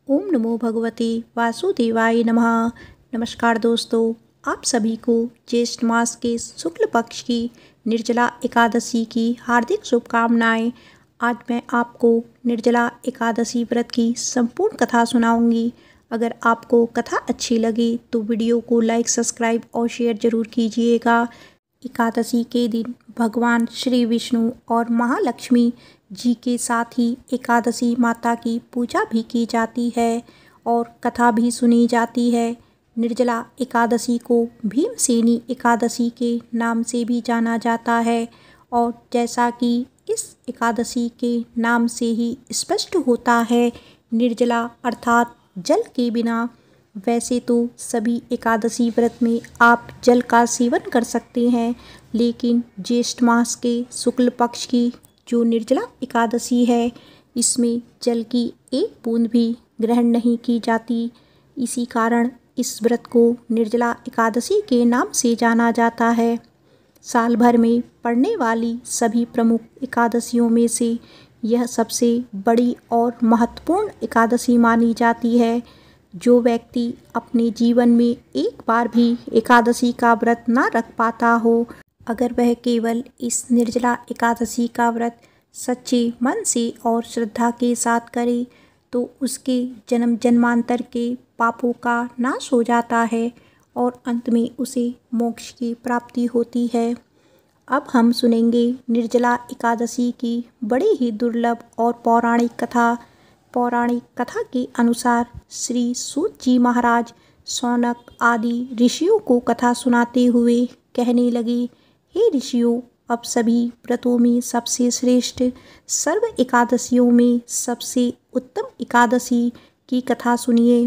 ओम नमो भगवते वासुदेवाय नमः। नमस्कार दोस्तों, आप सभी को ज्येष्ठ मास के शुक्ल पक्ष की निर्जला एकादशी की हार्दिक शुभकामनाएं। आज मैं आपको निर्जला एकादशी व्रत की संपूर्ण कथा सुनाऊंगी। अगर आपको कथा अच्छी लगे तो वीडियो को लाइक, सब्सक्राइब और शेयर जरूर कीजिएगा। एकादशी के दिन भगवान श्री विष्णु और महालक्ष्मी जी के साथ ही एकादशी माता की पूजा भी की जाती है और कथा भी सुनी जाती है। निर्जला एकादशी को भीमसेनी एकादशी के नाम से भी जाना जाता है और जैसा कि इस एकादशी के नाम से ही स्पष्ट होता है, निर्जला अर्थात जल के बिना। वैसे तो सभी एकादशी व्रत में आप जल का सेवन कर सकते हैं, लेकिन ज्येष्ठ मास के शुक्ल पक्ष की जो निर्जला एकादशी है, इसमें जल की एक बूंद भी ग्रहण नहीं की जाती। इसी कारण इस व्रत को निर्जला एकादशी के नाम से जाना जाता है। साल भर में पड़ने वाली सभी प्रमुख एकादशियों में से यह सबसे बड़ी और महत्वपूर्ण एकादशी मानी जाती है। जो व्यक्ति अपने जीवन में एक बार भी एकादशी का व्रत ना रख पाता हो, अगर वह केवल इस निर्जला एकादशी का व्रत सच्चे मन से और श्रद्धा के साथ करे तो उसके जन्म जन्मांतर के पापों का नाश हो जाता है और अंत में उसे मोक्ष की प्राप्ति होती है। अब हम सुनेंगे निर्जला एकादशी की बड़ी ही दुर्लभ और पौराणिक कथा। पौराणिक कथा के अनुसार श्री सूत जी महाराज शौनक आदि ऋषियों को कथा सुनाते हुए कहने लगे, हे ऋषियों, अब सभी व्रतों में सबसे श्रेष्ठ, सर्व एकादशियों में सबसे उत्तम एकादशी की कथा सुनिए।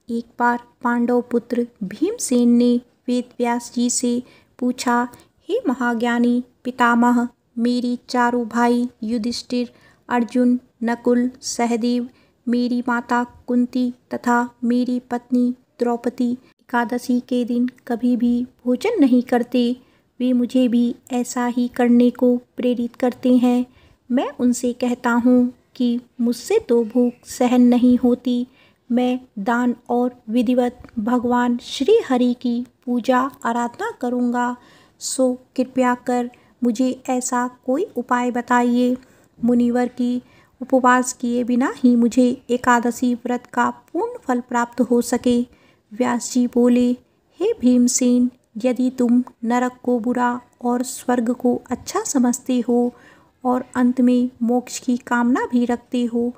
एक बार पांडव पुत्र भीमसेन ने वेद व्यास जी से पूछा, हे महाज्ञानी पितामह, मेरी चारों भाई युधिष्ठिर, अर्जुन, नकुल, सहदेव, मेरी माता कुंती तथा मेरी पत्नी द्रौपदी एकादशी के दिन कभी भी भोजन नहीं करते। वे मुझे भी ऐसा ही करने को प्रेरित करते हैं। मैं उनसे कहता हूँ कि मुझसे तो भूख सहन नहीं होती। मैं दान और विधिवत भगवान श्री हरि की पूजा आराधना करूँगा। सो कृपया कर मुझे ऐसा कोई उपाय बताइए। मुनिवर की उपवास किए बिना ही मुझे एकादशी व्रत का पूर्ण फल प्राप्त हो सके। व्यास जी बोले, हे भीमसेन, यदि तुम नरक को बुरा और स्वर्ग को अच्छा समझते हो और अंत में मोक्ष की कामना भी रखते हो,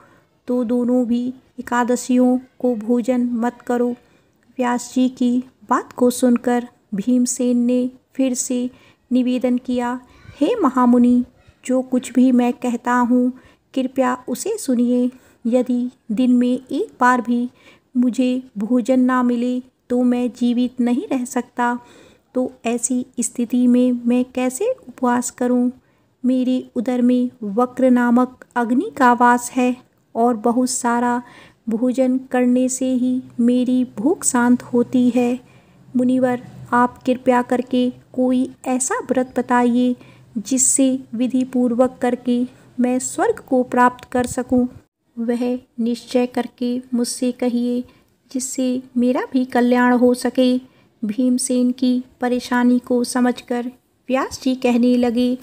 तो दोनों भी एकादशियों को भोजन मत करो। व्यास जी की बात को सुनकर भीमसेन ने फिर से निवेदन किया, हे महामुनि, जो कुछ भी मैं कहता हूँ कृपया उसे सुनिए। यदि दिन में एक बार भी मुझे भोजन ना मिले तो मैं जीवित नहीं रह सकता। तो ऐसी स्थिति में मैं कैसे उपवास करूं? मेरे उदर में वक्र नामक अग्नि का वास है और बहुत सारा भोजन करने से ही मेरी भूख शांत होती है। मुनिवर, आप कृपया करके कोई ऐसा व्रत बताइए जिससे विधि पूर्वक करके मैं स्वर्ग को प्राप्त कर सकूं। वह निश्चय करके मुझसे कहिए जिससे मेरा भी कल्याण हो सके। भीमसेन की परेशानी को समझकर व्यास जी कहने लगे,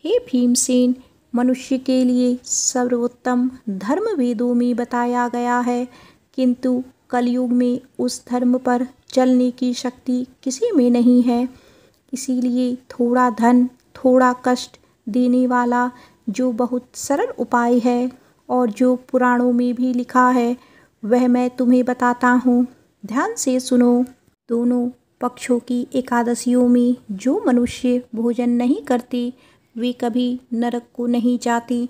हे भीमसेन, मनुष्य के लिए सर्वोत्तम धर्म वेदों में बताया गया है, किंतु कलयुग में उस धर्म पर चलने की शक्ति किसी में नहीं है। इसीलिए थोड़ा धन, थोड़ा कष्ट देने वाला जो बहुत सरल उपाय है और जो पुराणों में भी लिखा है, वह मैं तुम्हें बताता हूँ। ध्यान से सुनो। दोनों पक्षों की एकादशियों में जो मनुष्य भोजन नहीं करते, वे कभी नरक को नहीं जाते।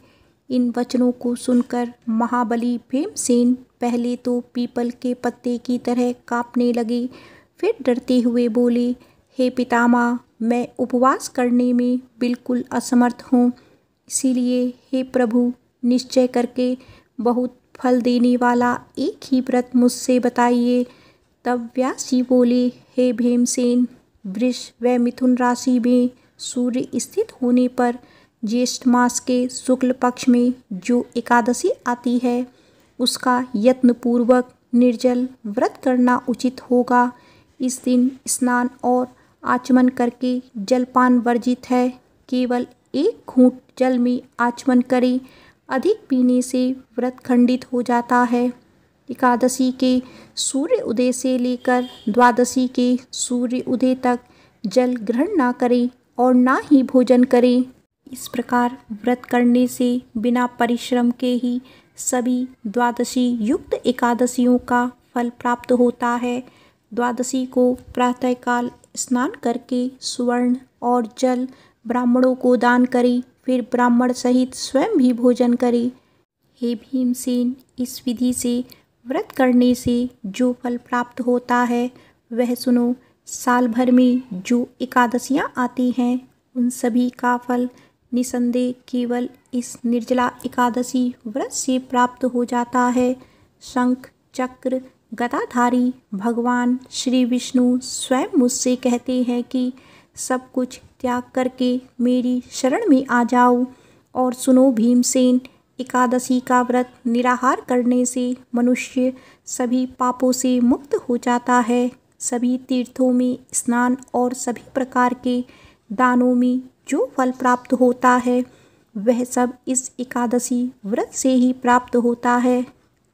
इन वचनों को सुनकर महाबली भीमसेन पहले तो पीपल के पत्ते की तरह कांपने लगे, फिर डरते हुए बोले, हे पितामह, मैं उपवास करने में बिल्कुल असमर्थ हूँ। इसीलिए हे प्रभु, निश्चय करके बहुत फल देने वाला एक ही व्रत मुझसे बताइए। तब व्यास जी बोले, हे भीमसेन, वृष व मिथुन राशि में सूर्य स्थित होने पर ज्येष्ठ मास के शुक्ल पक्ष में जो एकादशी आती है, उसका यत्नपूर्वक निर्जल व्रत करना उचित होगा। इस दिन स्नान और आचमन करके जलपान वर्जित है। केवल एक घूंट जल में आचमन करें, अधिक पीने से व्रत खंडित हो जाता है। एकादशी के सूर्य उदय से लेकर द्वादशी के सूर्य उदय तक जल ग्रहण ना करें और ना ही भोजन करें। इस प्रकार व्रत करने से बिना परिश्रम के ही सभी द्वादशी युक्त एकादशियों का फल प्राप्त होता है। द्वादशी को प्रातःकाल स्नान करके सुवर्ण और जल ब्राह्मणों को दान करें, फिर ब्राह्मण सहित स्वयं भी भोजन करें। हे भीमसेन, इस विधि से व्रत करने से जो फल प्राप्त होता है वह सुनो। साल भर में जो एकादशियाँ आती हैं उन सभी का फल निसंदेह केवल इस निर्जला एकादशी व्रत से प्राप्त हो जाता है। शंख चक्र गदाधारी भगवान श्री विष्णु स्वयं मुझसे कहते हैं कि सब कुछ त्याग करके मेरी शरण में आ जाओ। और सुनो भीमसेन, एकादशी का व्रत निराहार करने से मनुष्य सभी पापों से मुक्त हो जाता है। सभी तीर्थों में स्नान और सभी प्रकार के दानों में जो फल प्राप्त होता है वह सब इस एकादशी व्रत से ही प्राप्त होता है।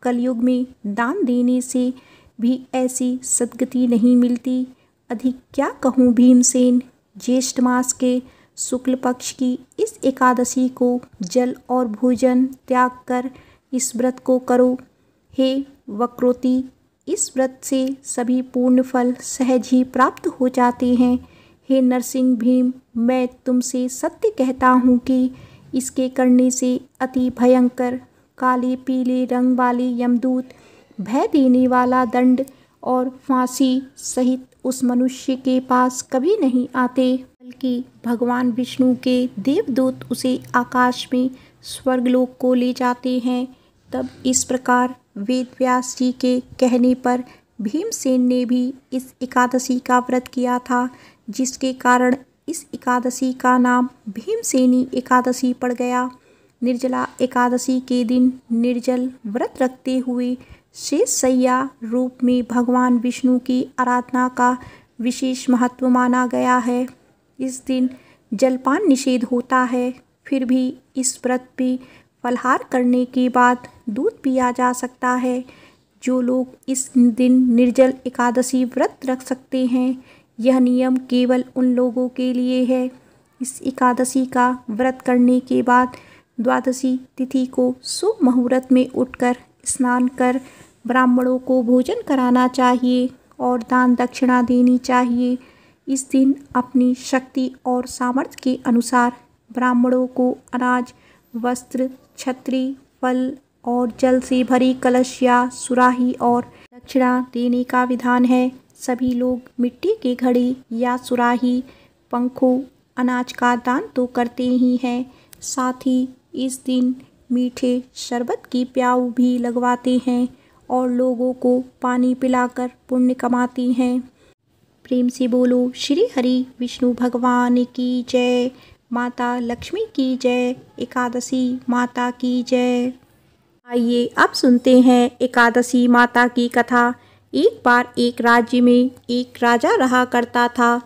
कलयुग में दान देने से भी ऐसी सद्गति नहीं मिलती। अधिक क्या कहूँ भीमसेन। ज्येष्ठ मास के शुक्ल पक्ष की इस एकादशी को जल और भोजन त्याग कर इस व्रत को करो। हे वक्रोति, इस व्रत से सभी पूर्ण फल सहज ही प्राप्त हो जाते हैं। हे नरसिंह भीम, मैं तुमसे सत्य कहता हूँ कि इसके करने से अति भयंकर काले पीले रंग वाले यमदूत, भय देने वाला दंड और फांसी सहित उस मनुष्य के पास कभी नहीं आते, बल्कि भगवान विष्णु के देवदूत उसे आकाश में स्वर्गलोक को ले जाते हैं। तब इस प्रकार वेद व्यास जी के कहने पर भीमसेन ने भी इस एकादशी का व्रत किया था, जिसके कारण इस एकादशी का नाम भीमसेनी एकादशी पड़ गया। निर्जला एकादशी के दिन निर्जल व्रत रखते हुए शेष सैया रूप में भगवान विष्णु की आराधना का विशेष महत्व माना गया है। इस दिन जलपान निषेध होता है, फिर भी इस व्रत पे फलाहार करने के बाद दूध पिया जा सकता है। जो लोग इस दिन निर्जल एकादशी व्रत रख सकते हैं, यह नियम केवल उन लोगों के लिए है। इस एकादशी का व्रत करने के बाद द्वादशी तिथि को शुभ मुहूर्त में उठकर स्नान कर ब्राह्मणों को भोजन कराना चाहिए और दान दक्षिणा देनी चाहिए। इस दिन अपनी शक्ति और सामर्थ्य के अनुसार ब्राह्मणों को अनाज, वस्त्र, छत्री, फल और जल से भरी कलश या सुराही और दक्षिणा देने का विधान है। सभी लोग मिट्टी के घड़े या सुराही, पंखों, अनाज का दान तो करते ही हैं, साथ ही इस दिन मीठे शरबत की प्याऊ भी लगवाते हैं और लोगों को पानी पिलाकर पुण्य कमाती हैं। प्रेम से बोलो श्री हरि विष्णु भगवान की जय। माता लक्ष्मी की जय। एकादशी माता की जय। आइए अब सुनते हैं एकादशी माता की कथा। एक बार एक राज्य में एक राजा रहा करता था।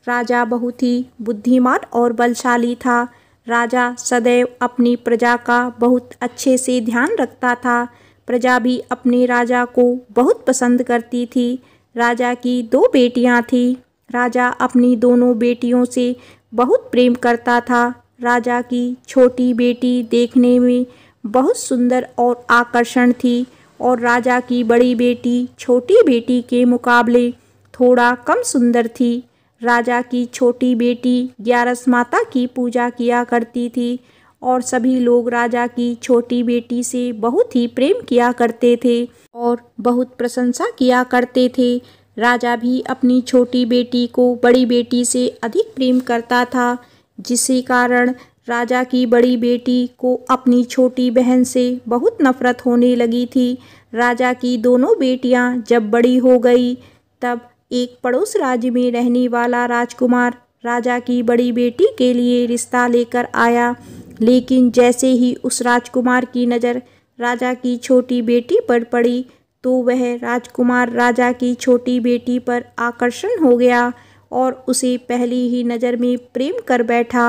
राजा बहुत ही बुद्धिमान और बलशाली था। राजा सदैव अपनी प्रजा का बहुत अच्छे से ध्यान रखता था। प्रजा भी अपने राजा को बहुत पसंद करती थी। राजा की 2 बेटियां थीं। राजा अपनी दोनों बेटियों से बहुत प्रेम करता था। राजा की छोटी बेटी देखने में बहुत सुंदर और आकर्षण थी और राजा की बड़ी बेटी छोटी बेटी के मुकाबले थोड़ा कम सुंदर थी। राजा की छोटी बेटी ग्यारस माता की पूजा किया करती थी और सभी लोग राजा की छोटी बेटी से बहुत ही प्रेम किया करते थे और बहुत प्रशंसा किया करते थे। राजा भी अपनी छोटी बेटी को बड़ी बेटी से अधिक प्रेम करता था, जिसके कारण राजा की बड़ी बेटी को अपनी छोटी बहन से बहुत नफरत होने लगी थी। राजा की दोनों बेटियां जब बड़ी हो गई तब एक पड़ोस राज्य में रहने वाला राजकुमार राजा की बड़ी बेटी के लिए रिश्ता लेकर आया। लेकिन जैसे ही उस राजकुमार की नज़र राजा की छोटी बेटी पर पड़ी तो वह राजकुमार राजा की छोटी बेटी पर आकर्षण हो गया और उसे पहली ही नज़र में प्रेम कर बैठा।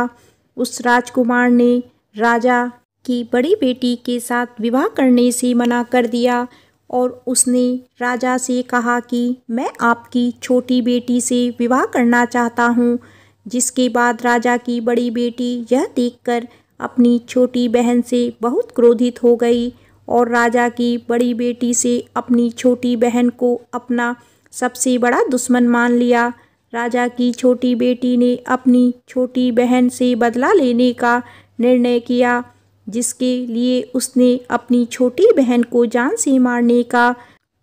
उस राजकुमार ने राजा की बड़ी बेटी के साथ विवाह करने से मना कर दिया और उसने राजा से कहा कि मैं आपकी छोटी बेटी से विवाह करना चाहता हूँ। जिसके बाद राजा की बड़ी बेटी यह देखकर अपनी छोटी बहन से बहुत क्रोधित हो गई और राजा की बड़ी बेटी से अपनी छोटी बहन को अपना सबसे बड़ा दुश्मन मान लिया। राजा की छोटी बेटी ने अपनी छोटी बहन से बदला लेने का निर्णय किया, जिसके लिए उसने अपनी छोटी बहन को जान से मारने का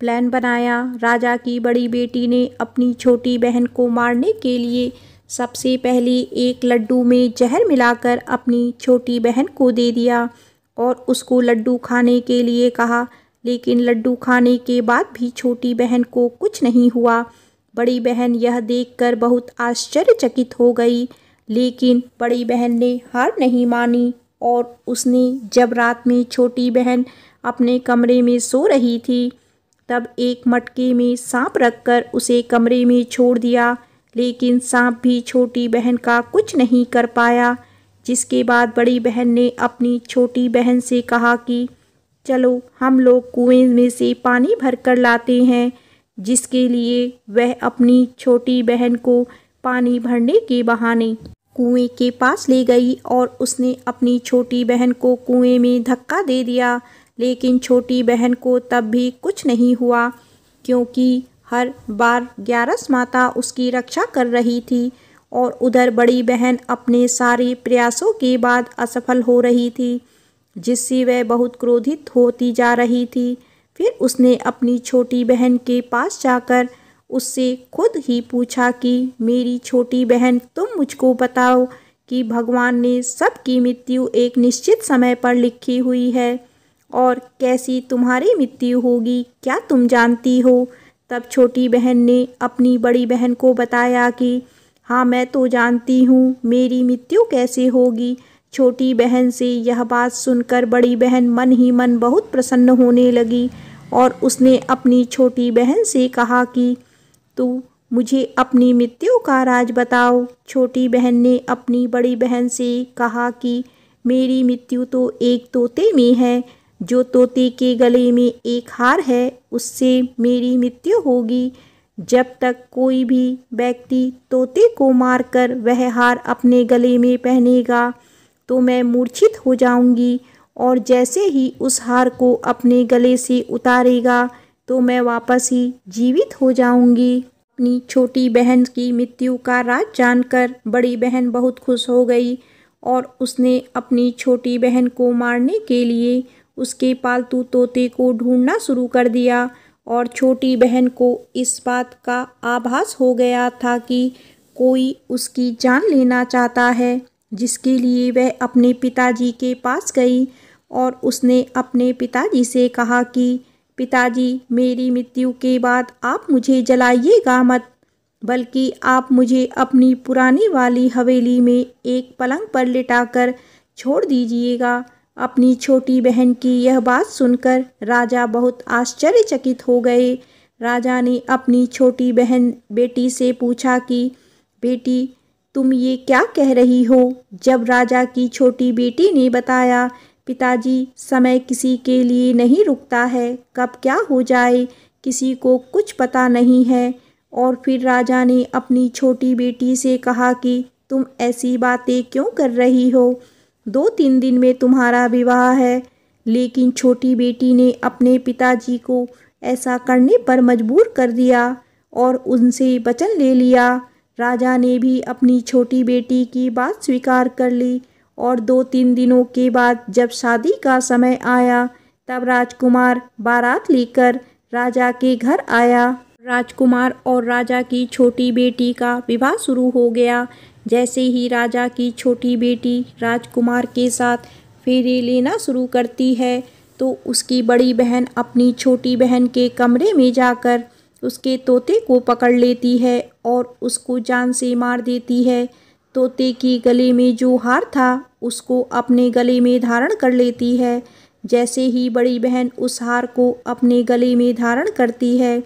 प्लान बनाया। राजा की बड़ी बेटी ने अपनी छोटी बहन को मारने के लिए सबसे पहले एक लड्डू में जहर मिलाकर अपनी छोटी बहन को दे दिया और उसको लड्डू खाने के लिए कहा, लेकिन लड्डू खाने के बाद भी छोटी बहन को कुछ नहीं हुआ। बड़ी बहन यह देखकर बहुत आश्चर्यचकित हो गई, लेकिन बड़ी बहन ने हार नहीं मानी और उसने जब रात में छोटी बहन अपने कमरे में सो रही थी तब एक मटके में सांप रखकर उसे कमरे में छोड़ दिया, लेकिन सांप भी छोटी बहन का कुछ नहीं कर पाया। जिसके बाद बड़ी बहन ने अपनी छोटी बहन से कहा कि चलो हम लोग कुएं में से पानी भर कर लाते हैं, जिसके लिए वह अपनी छोटी बहन को पानी भरने के बहाने कुएं के पास ले गई और उसने अपनी छोटी बहन को कुएं में धक्का दे दिया, लेकिन छोटी बहन को तब भी कुछ नहीं हुआ क्योंकि हर बार ग्यारस माता उसकी रक्षा कर रही थी और उधर बड़ी बहन अपने सारे प्रयासों के बाद असफल हो रही थी, जिससे वह बहुत क्रोधित होती जा रही थी। फिर उसने अपनी छोटी बहन के पास जाकर उससे खुद ही पूछा कि मेरी छोटी बहन, तुम मुझको बताओ कि भगवान ने सबकी मृत्यु एक निश्चित समय पर लिखी हुई है और कैसी तुम्हारी मृत्यु होगी, क्या तुम जानती हो? तब छोटी बहन ने अपनी बड़ी बहन को बताया कि हाँ, मैं तो जानती हूँ मेरी मृत्यु कैसे होगी। छोटी बहन से यह बात सुनकर बड़ी बहन मन ही मन बहुत प्रसन्न होने लगी और उसने अपनी छोटी बहन से कहा कि तू मुझे अपनी मृत्यु का राज बताओ। छोटी बहन ने अपनी बड़ी बहन से कहा कि मेरी मृत्यु तो एक तोते में है, जो तोते के गले में एक हार है उससे मेरी मृत्यु होगी। जब तक कोई भी व्यक्ति तोते को मारकर वह हार अपने गले में पहनेगा तो मैं मूर्छित हो जाऊंगी और जैसे ही उस हार को अपने गले से उतारेगा तो मैं वापस ही जीवित हो जाऊंगी। अपनी छोटी बहन की मृत्यु का राज जानकर बड़ी बहन बहुत खुश हो गई और उसने अपनी छोटी बहन को मारने के लिए उसके पालतू तोते को ढूंढना शुरू कर दिया और छोटी बहन को इस बात का आभास हो गया था कि कोई उसकी जान लेना चाहता है, जिसके लिए वह अपने पिताजी के पास गई और उसने अपने पिताजी से कहा कि पिताजी, मेरी मृत्यु के बाद आप मुझे जलाइएगा मत, बल्कि आप मुझे अपनी पुरानी वाली हवेली में एक पलंग पर लिटाकर छोड़ दीजिएगा। अपनी छोटी बहन की यह बात सुनकर राजा बहुत आश्चर्यचकित हो गए। राजा ने अपनी छोटी बहन बेटी से पूछा कि बेटी, तुम ये क्या कह रही हो? जब राजा की छोटी बेटी ने बताया, पिताजी, समय किसी के लिए नहीं रुकता है, कब क्या हो जाए किसी को कुछ पता नहीं है। और फिर राजा ने अपनी छोटी बेटी से कहा कि तुम ऐसी बातें क्यों कर रही हो? 2-3 दिन में तुम्हारा विवाह है। लेकिन छोटी बेटी ने अपने पिताजी को ऐसा करने पर मजबूर कर दिया और उनसे वचन ले लिया। राजा ने भी अपनी छोटी बेटी की बात स्वीकार कर ली और 2-3 दिनों के बाद जब शादी का समय आया तब राजकुमार बारात लेकर राजा के घर आया। राजकुमार और राजा की छोटी बेटी का विवाह शुरू हो गया। जैसे ही राजा की छोटी बेटी राजकुमार के साथ फेरे लेना शुरू करती है तो उसकी बड़ी बहन अपनी छोटी बहन के कमरे में जाकर उसके तोते को पकड़ लेती है और उसको जान से मार देती है। तोते के गले में जो हार था उसको अपने गले में धारण कर लेती है। जैसे ही बड़ी बहन उस हार को अपने गले में धारण करती है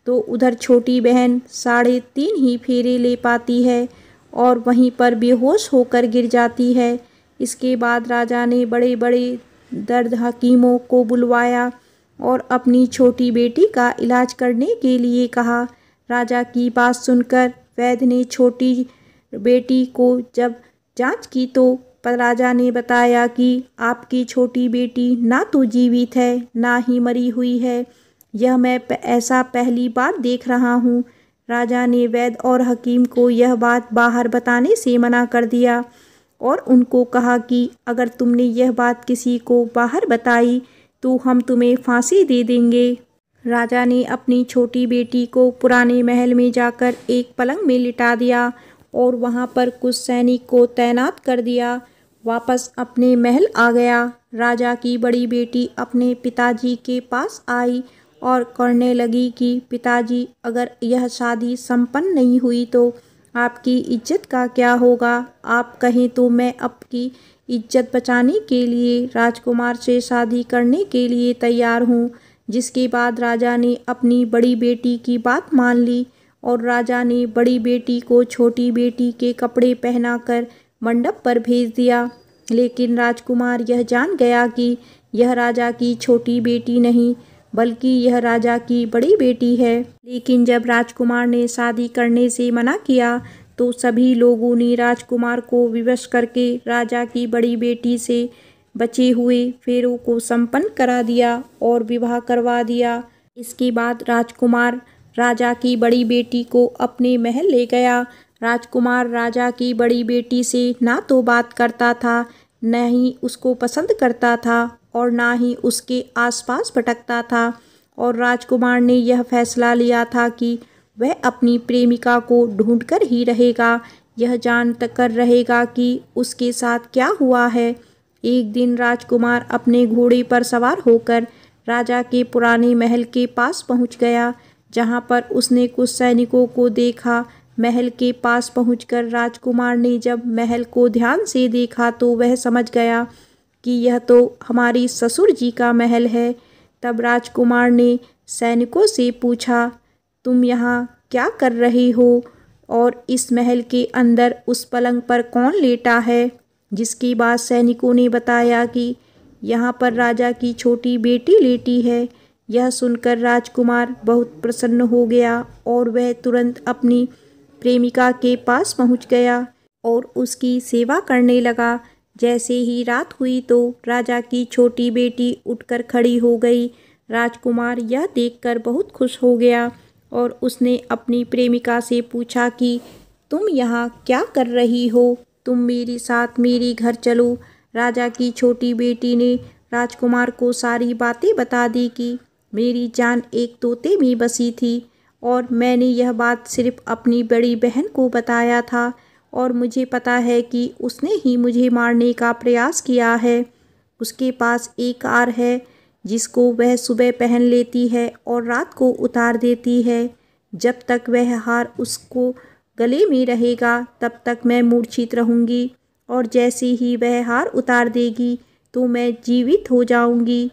तो उधर छोटी बहन 3.5 ही फेरे ले पाती है और वहीं पर बेहोश होकर गिर जाती है। इसके बाद राजा ने बड़े बड़े दर्द हकीमों को बुलवाया और अपनी छोटी बेटी का इलाज करने के लिए कहा। राजा की बात सुनकर वैद्य ने छोटी बेटी को जब जांच की तो राजा ने बताया कि आपकी छोटी बेटी ना तो जीवित है ना ही मरी हुई है। यह मैं ऐसा पहली बार देख रहा हूँ। राजा ने वैद्य और हकीम को यह बात बाहर बताने से मना कर दिया और उनको कहा कि अगर तुमने यह बात किसी को बाहर बताई तो हम तुम्हें फांसी दे देंगे। राजा ने अपनी छोटी बेटी को पुराने महल में जाकर एक पलंग में लिटा दिया और वहाँ पर कुछ सैनिक को तैनात कर दिया। वापस अपने महल आ गया। राजा की बड़ी बेटी अपने पिताजी के पास आई और कहने लगी कि पिताजी, अगर यह शादी संपन्न नहीं हुई तो आपकी इज्जत का क्या होगा? आप कहें तो मैं आपकी इज्जत बचाने के लिए राजकुमार से शादी करने के लिए तैयार हूँ। जिसके बाद राजा ने अपनी बड़ी बेटी की बात मान ली और राजा ने बड़ी बेटी को छोटी बेटी के कपड़े पहनाकर मंडप पर भेज दिया। लेकिन राजकुमार यह जान गया कि यह राजा की छोटी बेटी नहीं बल्कि यह राजा की बड़ी बेटी है। लेकिन जब राजकुमार ने शादी करने से मना किया तो सभी लोगों ने राजकुमार को विवश करके राजा की बड़ी बेटी से बचे हुए फेरों को संपन्न करा दिया और विवाह करवा दिया। इसके बाद राजकुमार राजा की बड़ी बेटी को अपने महल ले गया। राजकुमार राजा की बड़ी बेटी से ना तो बात करता था, न ही उसको पसंद करता था और ना ही उसके आसपास भटकता था और राजकुमार ने यह फैसला लिया था कि वह अपनी प्रेमिका को ढूंढकर ही रहेगा, यह जान कर रहेगा कि उसके साथ क्या हुआ है। एक दिन राजकुमार अपने घोड़े पर सवार होकर राजा के पुराने महल के पास पहुंच गया, जहां पर उसने कुछ सैनिकों को देखा। महल के पास पहुंचकर राजकुमार ने जब महल को ध्यान से देखा तो वह समझ गया कि यह तो हमारी ससुर जी का महल है। तब राजकुमार ने सैनिकों से पूछा, तुम यहाँ क्या कर रहे हो और इस महल के अंदर उस पलंग पर कौन लेटा है? जिसके बाद सैनिकों ने बताया कि यहाँ पर राजा की छोटी बेटी लेटी है। यह सुनकर राजकुमार बहुत प्रसन्न हो गया और वह तुरंत अपनी प्रेमिका के पास पहुँच गया और उसकी सेवा करने लगा। जैसे ही रात हुई तो राजा की छोटी बेटी उठकर खड़ी हो गई। राजकुमार यह देखकर बहुत खुश हो गया और उसने अपनी प्रेमिका से पूछा कि तुम यहाँ क्या कर रही हो? तुम मेरे साथ मेरे घर चलो। राजा की छोटी बेटी ने राजकुमार को सारी बातें बता दी कि मेरी जान एक तोते में बसी थी और मैंने यह बात सिर्फ अपनी बड़ी बहन को बताया था और मुझे पता है कि उसने ही मुझे मारने का प्रयास किया है। उसके पास एक हार है जिसको वह सुबह पहन लेती है और रात को उतार देती है। जब तक वह हार उसको गले में रहेगा तब तक मैं मूर्छित रहूँगी और जैसे ही वह हार उतार देगी तो मैं जीवित हो जाऊँगी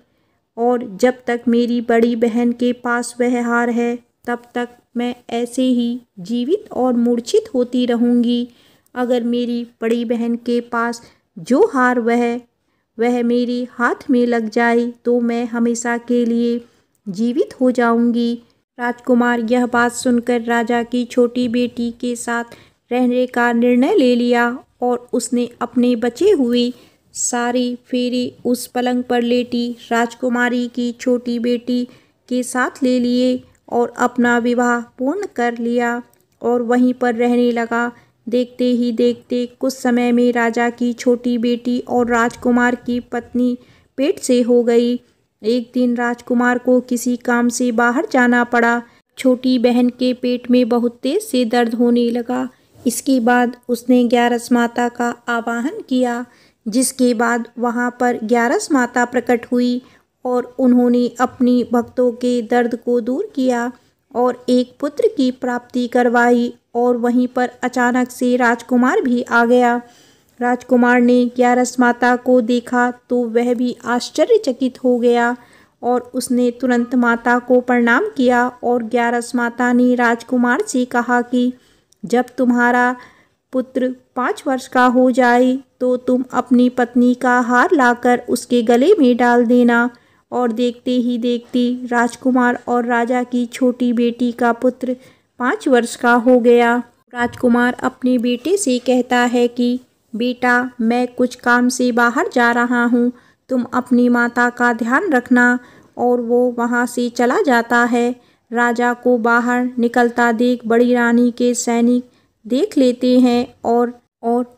और जब तक मेरी बड़ी बहन के पास वह हार है तब तक मैं ऐसे ही जीवित और मूर्छित होती रहूँगी। अगर मेरी बड़ी बहन के पास जो हार वह मेरे हाथ में लग जाए तो मैं हमेशा के लिए जीवित हो जाऊंगी। राजकुमार यह बात सुनकर राजा की छोटी बेटी के साथ रहने का निर्णय ले लिया और उसने अपने बचे हुए सारे फेरे उस पलंग पर लेटी राजकुमारी की छोटी बेटी के साथ ले लिए और अपना विवाह पूर्ण कर लिया और वहीं पर रहने लगा। देखते ही देखते कुछ समय में राजा की छोटी बेटी और राजकुमार की पत्नी पेट से हो गई। एक दिन राजकुमार को किसी काम से बाहर जाना पड़ा। छोटी बहन के पेट में बहुत तेज से दर्द होने लगा। इसके बाद उसने ग्यारस माता का आवाहन किया, जिसके बाद वहां पर ग्यारस माता प्रकट हुई और उन्होंने अपनी भक्तों के दर्द को दूर किया और एक पुत्र की प्राप्ति करवाई और वहीं पर अचानक से राजकुमार भी आ गया। राजकुमार ने ग्यारस माता को देखा तो वह भी आश्चर्यचकित हो गया और उसने तुरंत माता को प्रणाम किया। और ग्यारस माता ने राजकुमार से कहा कि जब तुम्हारा पुत्र 5 वर्ष का हो जाए तो तुम अपनी पत्नी का हार लाकर उसके गले में डाल देना। और देखते ही देखते राजकुमार और राजा की छोटी बेटी का पुत्र 5 वर्ष का हो गया। राजकुमार अपने बेटे से कहता है कि बेटा, मैं कुछ काम से बाहर जा रहा हूँ, तुम अपनी माता का ध्यान रखना। और वो वहाँ से चला जाता है। राजा को बाहर निकलता देख बड़ी रानी के सैनिक देख लेते हैं और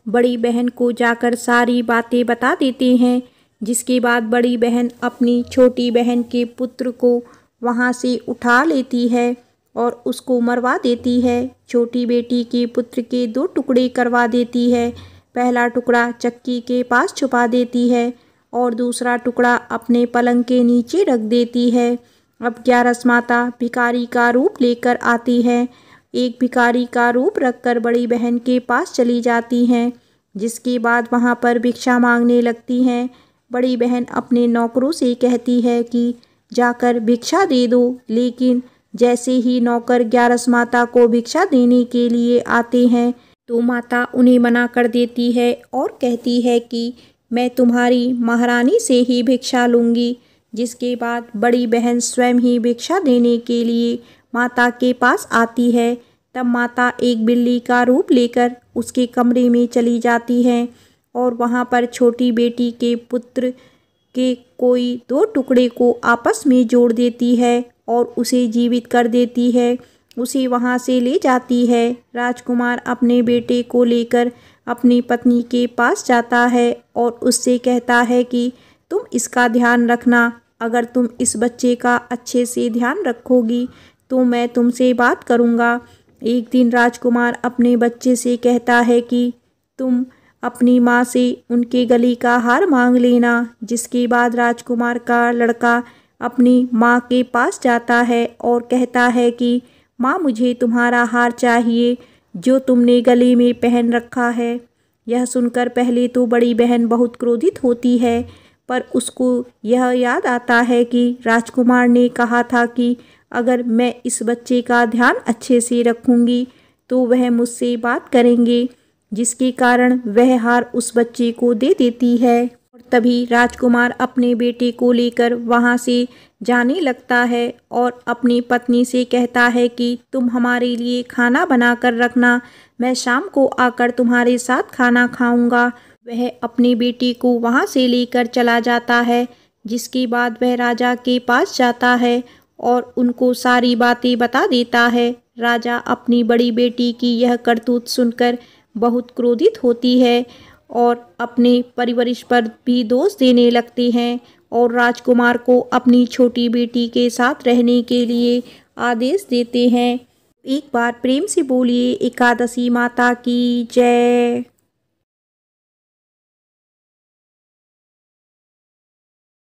बड़ी बहन को जाकर सारी बातें बता देते हैं। जिसके बाद बड़ी बहन अपनी छोटी बहन के पुत्र को वहाँ से उठा लेती है और उसको मरवा देती है। छोटी बेटी के पुत्र के 2 टुकड़े करवा देती है। पहला टुकड़ा चक्की के पास छुपा देती है और दूसरा टुकड़ा अपने पलंग के नीचे रख देती है। अब ग्यारस माता भिखारी का रूप लेकर आती है। एक भिखारी का रूप रखकर बड़ी बहन के पास चली जाती हैं। जिसके बाद वहाँ पर भिक्षा मांगने लगती हैं। बड़ी बहन अपने नौकरों से कहती है कि जाकर भिक्षा दे दो, लेकिन जैसे ही नौकर ग्यारस माता को भिक्षा देने के लिए आते हैं तो माता उन्हें मना कर देती है और कहती है कि मैं तुम्हारी महारानी से ही भिक्षा लूँगी। जिसके बाद बड़ी बहन स्वयं ही भिक्षा देने के लिए माता के पास आती है। तब माता एक बिल्ली का रूप लेकर उसके कमरे में चली जाती है और वहाँ पर छोटी बेटी के पुत्र के कोई 2 टुकड़े को आपस में जोड़ देती है और उसे जीवित कर देती है। उसे वहाँ से ले जाती है। राजकुमार अपने बेटे को लेकर अपनी पत्नी के पास जाता है और उससे कहता है कि तुम इसका ध्यान रखना। अगर तुम इस बच्चे का अच्छे से ध्यान रखोगी तो मैं तुमसे बात करूँगा। एक दिन राजकुमार अपने बच्चे से कहता है कि तुम अपनी माँ से उनके गले का हार मांग लेना। जिसके बाद राजकुमार का लड़का अपनी माँ के पास जाता है और कहता है कि माँ, मुझे तुम्हारा हार चाहिए जो तुमने गले में पहन रखा है। यह सुनकर पहले तो बड़ी बहन बहुत क्रोधित होती है, पर उसको यह याद आता है कि राजकुमार ने कहा था कि अगर मैं इस बच्चे का ध्यान अच्छे से रखूँगी तो वह मुझसे बात करेंगे। जिसके कारण वह हार उस बच्चे को दे देती है। और तभी राजकुमार अपने बेटे को लेकर वहाँ से जाने लगता है और अपनी पत्नी से कहता है कि तुम हमारे लिए खाना बना कर रखना, मैं शाम को आकर तुम्हारे साथ खाना खाऊंगा। वह अपने बेटे को वहाँ से लेकर चला जाता है। जिसके बाद वह राजा के पास जाता है और उनको सारी बातें बता देता है। राजा अपनी बड़ी बेटी की यह करतूत सुनकर बहुत क्रोधित होती है और अपने परिवरिश पर भी दोष देने लगते हैं और राजकुमार को अपनी छोटी बेटी के साथ रहने के लिए आदेश देते हैं। एक बार प्रेम से बोलिए एकादशी माता की जय।